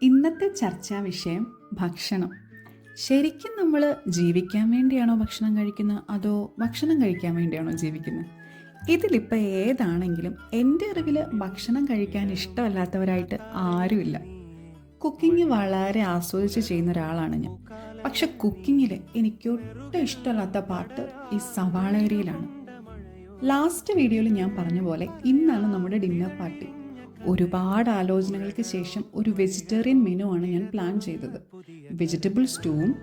ഇന്നത്തെ ചർച്ചാ വിഷയം ഭക്ഷണം. ശരിക്കും നമ്മൾ ജീവിക്കാൻ വേണ്ടിയാണോ ഭക്ഷണം കഴിക്കുന്നത്, അതോ ഭക്ഷണം കഴിക്കാൻ വേണ്ടിയാണോ ജീവിക്കുന്നത്? ഇതിലിപ്പോൾ ഏതാണെങ്കിലും എൻ്റെ അറിവിൽ ഭക്ഷണം കഴിക്കാൻ ഇഷ്ടമല്ലാത്തവരായിട്ട് ആരുമില്ല. കുക്കിംഗ് വളരെ ആസ്വദിച്ച് ചെയ്യുന്ന ഒരാളാണ് ഞാൻ. പക്ഷെ കുക്കിങ്ങിൽ എനിക്ക് ഒട്ടും ഇഷ്ടമല്ലാത്ത പാർട്ട് ഈ സവാളേരിയിലാണ്. ലാസ്റ്റ് വീഡിയോയിൽ ഞാൻ പറഞ്ഞ പോലെ ഇന്നാണ് നമ്മുടെ ഡിന്നർ പാർട്ടി. ഒരുപാട് ആലോചനകൾക്ക് ശേഷം ഒരു വെജിറ്റേറിയൻ മെനു ആണ് ഞാൻ പ്ലാൻ ചെയ്തത്. വെജിറ്റബിൾ സ്റ്റൂവും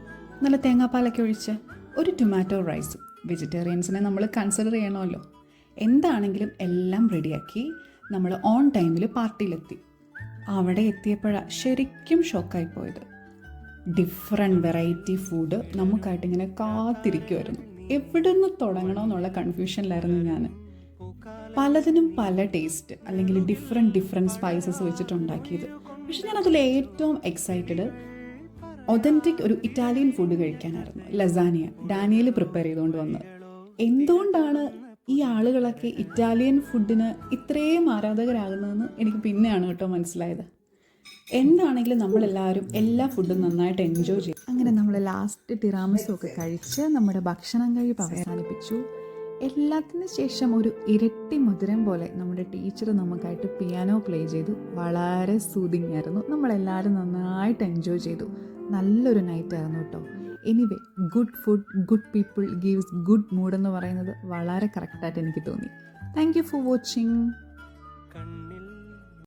നല്ല തേങ്ങാപ്പാലൊക്കെ ഒഴിച്ച് ഒരു ടൊമാറ്റോ റൈസും. വെജിറ്റേറിയൻസിനെ നമ്മൾ കൺസിഡർ ചെയ്യണമല്ലോ. എന്താണെങ്കിലും എല്ലാം റെഡിയാക്കി നമ്മൾ ഓൺ ടൈമിൽ പാർട്ടിയിലെത്തി. അവിടെ എത്തിയപ്പോഴാണ് ശരിക്കും ഷോക്കായി പോയത്. ഡിഫറെൻറ്റ് വെറൈറ്റി ഫുഡ് നമുക്കായിട്ട് ഇങ്ങനെ കാത്തിരിക്കുമായിരുന്നു. എവിടെ നിന്ന് തുടങ്ങണമെന്നുള്ള കൺഫ്യൂഷനിലായിരുന്നു ഞാൻ. പലതിനും പല ടേസ്റ്റ് അല്ലെങ്കിൽ ഡിഫറെൻറ്റ് സ്പൈസസ് വെച്ചിട്ടുണ്ടാക്കിയത്. പക്ഷെ ഞാൻ അതിൽ ഏറ്റവും എക്സൈറ്റഡ് ഒതൻറ്റിക് ഒരു ഇറ്റാലിയൻ ഫുഡ് കഴിക്കാനായിരുന്നു. ലസാനിയ ഡാനിയൽ പ്രിപ്പയർ ചെയ്തുകൊണ്ട് വന്നത്. എന്തുകൊണ്ടാണ് ഈ ആളുകളൊക്കെ ഇറ്റാലിയൻ ഫുഡിന് ഇത്രയും ആരാധകരാകുന്നതെന്ന് എനിക്ക് പിന്നെയാണ് കേട്ടോ മനസ്സിലായത്. എന്താണെങ്കിലും നമ്മളെല്ലാവരും എല്ലാ ഫുഡും നന്നായിട്ട് എൻജോയ് ചെയ്യും. അങ്ങനെ നമ്മൾ ലാസ്റ്റ് ടിറാമിസും ഒക്കെ കഴിച്ച് നമ്മുടെ ഭക്ഷണം കഴിപ്പ് അവസാനിപ്പിച്ചു. എല്ലാത്തിനും ശേഷം ഒരു ഇരട്ടി മധുരം പോലെ നമ്മുടെ ടീച്ചർ നമുക്കായിട്ട് പിയാനോ പ്ലേ ചെയ്തു. വളരെ സൂതിങ് ആയിരുന്നു. നമ്മളെല്ലാവരും നന്നായിട്ട് എൻജോയ് ചെയ്തു. നല്ലൊരു നൈറ്റ് ആയിരുന്നു കേട്ടോ. Anyway, good food good people gives good mood എന്ന് പറയുന്നത് വളരെ കറക്റ്റായിട്ട് എനിക്ക് തോന്നി. Thank you for watching.